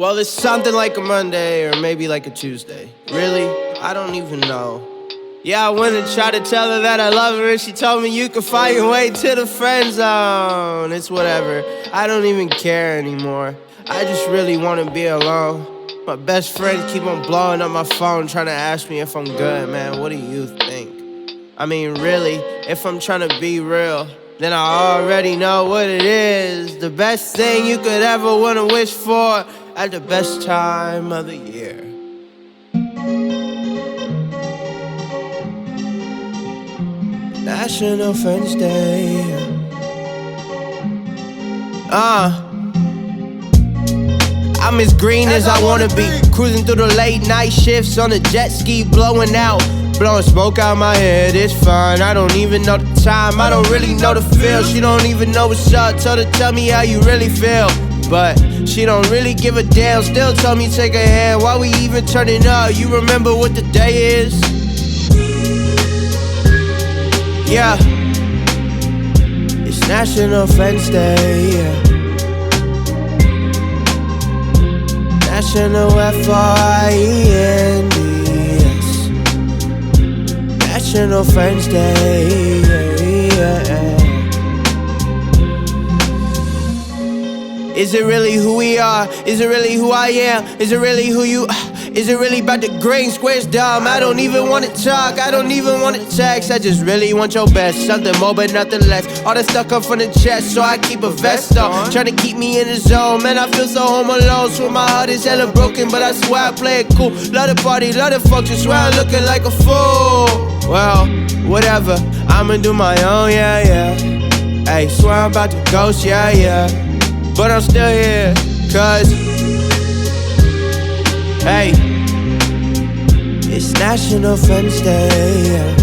Well, it's something like a Monday or maybe like a Tuesday. Really? I don't even know. Yeah, I went and tried to tell her that I love her, and she told me you can find your way to the friend zone. It's whatever. I don't even care anymore. I just really want to be alone. My best friends keep on blowing up my phone trying to ask me if I'm good, man. What do you think? I mean, really, if I'm trying to be real, then I already know what it is. The best thing you could ever want to wish for at the best time of the year. National Friends Day. I'm as green as I wanna be. Cruising through the late night shifts on a jet ski, blowing out. Blowing smoke out my head, it's fine. I don't even know the time, I don't really know the feel. She don't even know what's up, told her tell me how you really feel. But she don't really give a damn, still told me take her hand. Why we even turning up, you remember what the day is? Yeah, it's National Friends Day, yeah. National Friends, National Friends Day, yeah. Is it really who we are? Is it really who I am? Is it really who you are? Is it really about the green squares, dumb? I don't even wanna talk, I don't even wanna text. I just really want your best, something more but nothing less. All that stuff come from the chest, so I keep a vest on. Trying to keep me in the zone, man, I feel so home alone. Swear my heart is hella broken, but I swear I play it cool. Love the party, love the function, swear I'm looking like a fool. Well, whatever, I'ma do my own, yeah. Hey, swear I'm about to ghost, yeah. But I'm still here, cause hey, it's National Friends Day, yeah.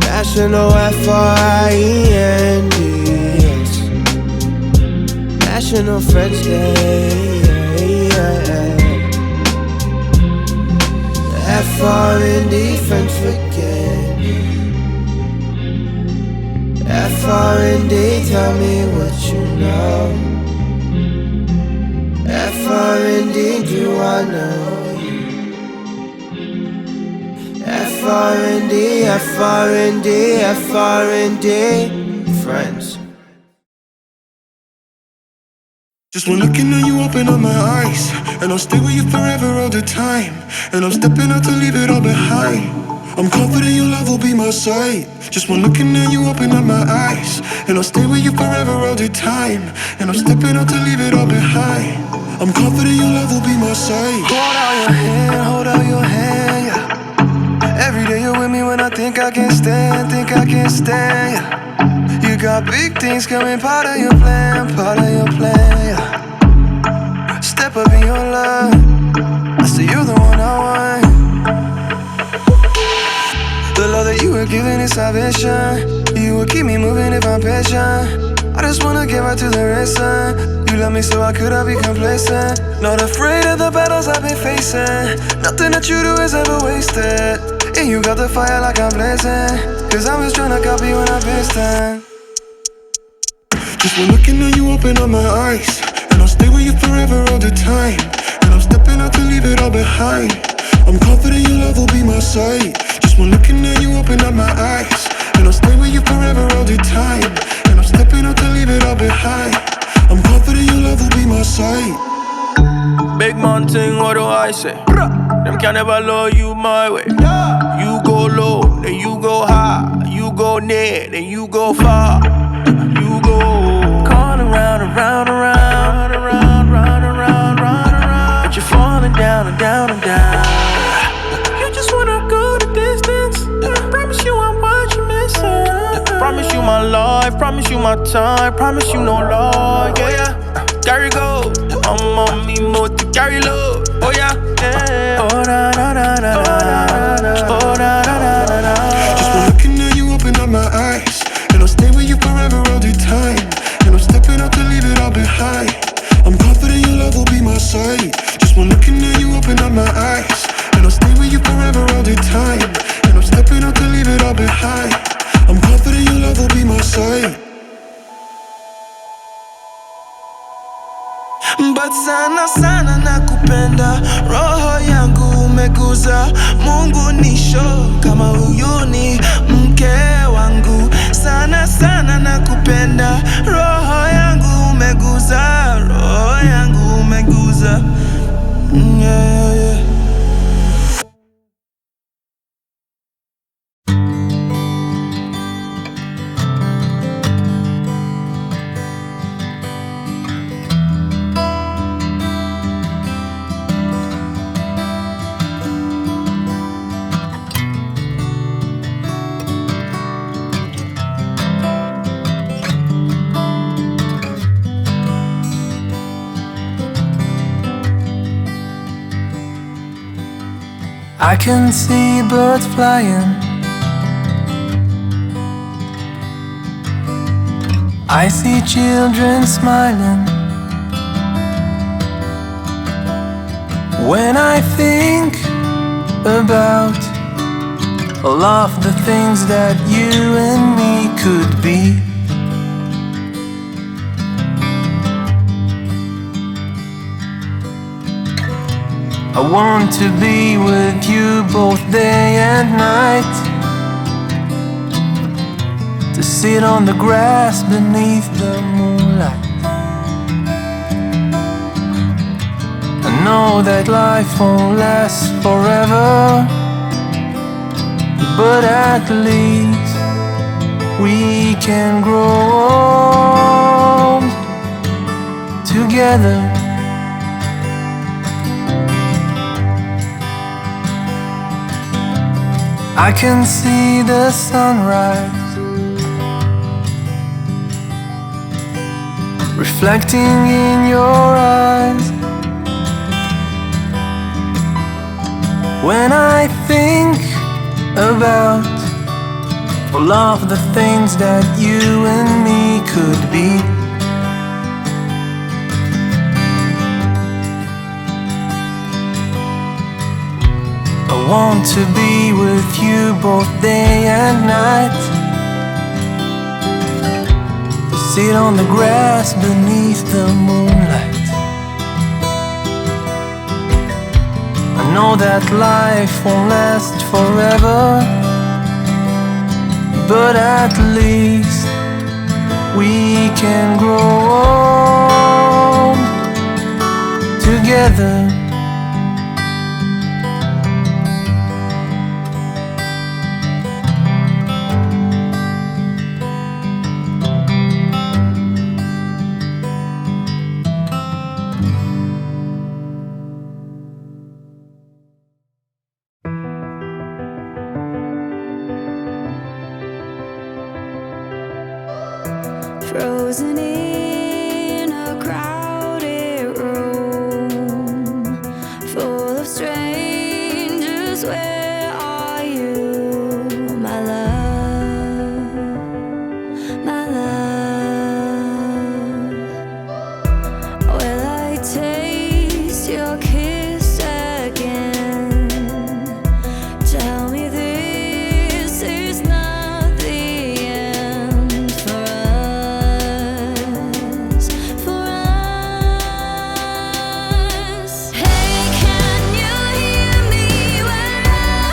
National Friends, National Friends Day, yeah. FRND, friends forget me. FRND, tell me what you know. FRND, do I know you? FRND, friends. Just one looking at you, open up my eyes, and I'll stay with you forever all the time. And I'm stepping out to leave it all behind. I'm confident your love will be my sight. Just one looking at you, open up my eyes, and I'll stay with you forever all the time. And I'm stepping out to leave it all behind. I'm confident your love will be my sight. Hold out your hand, yeah. Every day you're with me when I think I can't stand, yeah. You got big things coming, part of your plan, yeah. Step up in your love, I say you're the one I want. The love that you were giving is salvation. You will keep me moving if I'm patient. I just wanna get right to the racing. You love me so I could be complacent. Not afraid of the battles I've been facing. Nothing that you do is ever wasted. And you got the fire like I'm blazing. Cause I'm just tryna copy when I'm pasting. Just one looking at you, open up my eyes, and I'll stay with you forever all the time. And I'm stepping out to leave it all behind. I'm confident your love will be my sight. Just one looking at you, open up my eyes, and I'll stay with you forever all the time. And I'm stepping out to leave it all behind. I'm confident your love will be my sight. Big mountain, what do I say? Them can never love you my way. You go low, then you go high. You go near, then you go far. You go going around, but you're falling down and down and down. You just wanna go the distance. Promise you I'm what you're missing. Promise you my life, promise you my time, promise you no lie, yeah. Carry go, I'm on me more to carry low, oh yeah. Oh na na na na na, oh na na na na na. Just one looking at you, open up my eyes, and I'll stay with you forever all the time. And I'm stepping out to leave it all behind. I'm confident your love will be my sight. Just one looking at you, open up my eyes, and I'll stay with you forever all the time. And I'm stepping out to leave it all behind. I'm confident your love will be my sight. sana sana nakupenda, roho yangu umeguza, Mungu nisho kama huyu ni mke wangu. Sana sana nakupenda, roho yangu umeguza, roho yangu umeguza. Yeah, yeah. I can see birds flying, I see children smiling. When I think about all of the things that you and me could be, I want to be with you both day and night, to sit on the grass beneath the moonlight. I know that life won't last forever, but at least we can grow old together. I can see the sunrise reflecting in your eyes. When I think about all of the things that you and me could be, I want to be with you both day and night, to sit on the grass beneath the moonlight. I know that life won't last forever, but at least we can grow old together. Frozen in a crowded room full of strangers, where are you, my love, my love? Will I taste your kiss again? Tell me this is not the end for us, for us. Hey, can you hear me wherever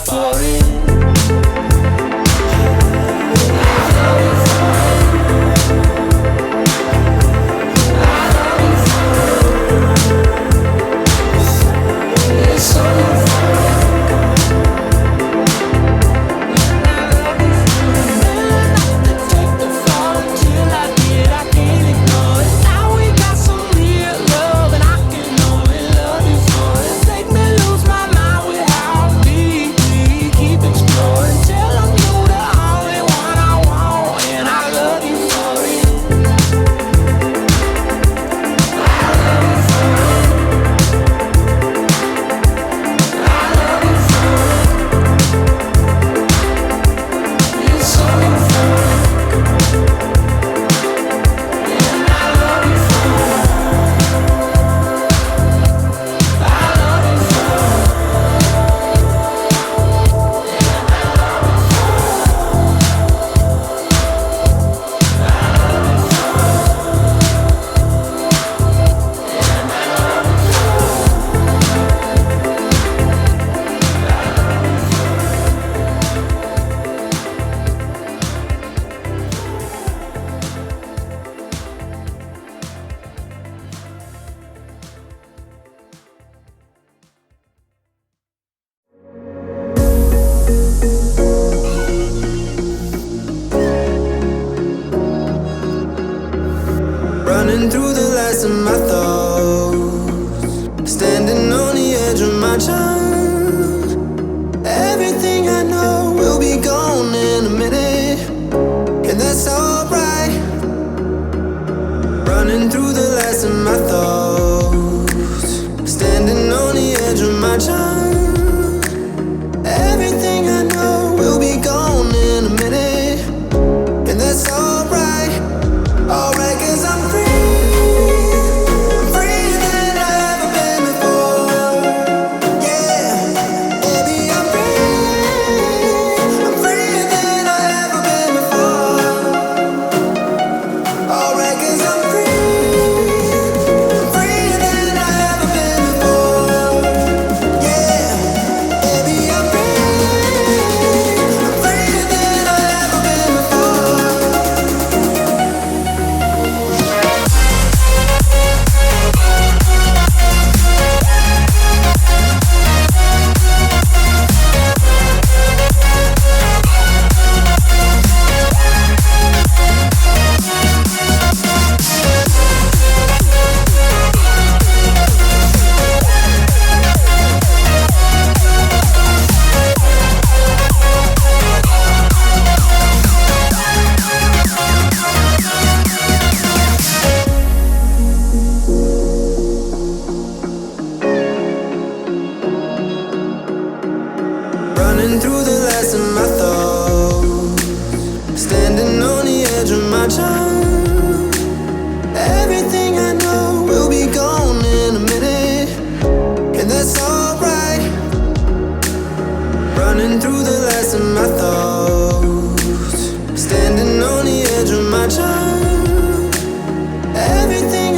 for it. Running through the last of my thoughts, standing on the edge of my time. Everything I know will be gone in a minute, and that's alright. Running through the last of my thoughts, standing on the edge of my time. Everything I know will be gone in a minute, and that's alright. Alright, 'cause I'm free. Running through the last of my thoughts, standing on the edge of my time. Everything I know will be gone in a minute, and that's alright. Running through the last of my thoughts, standing on the edge of my time. Everything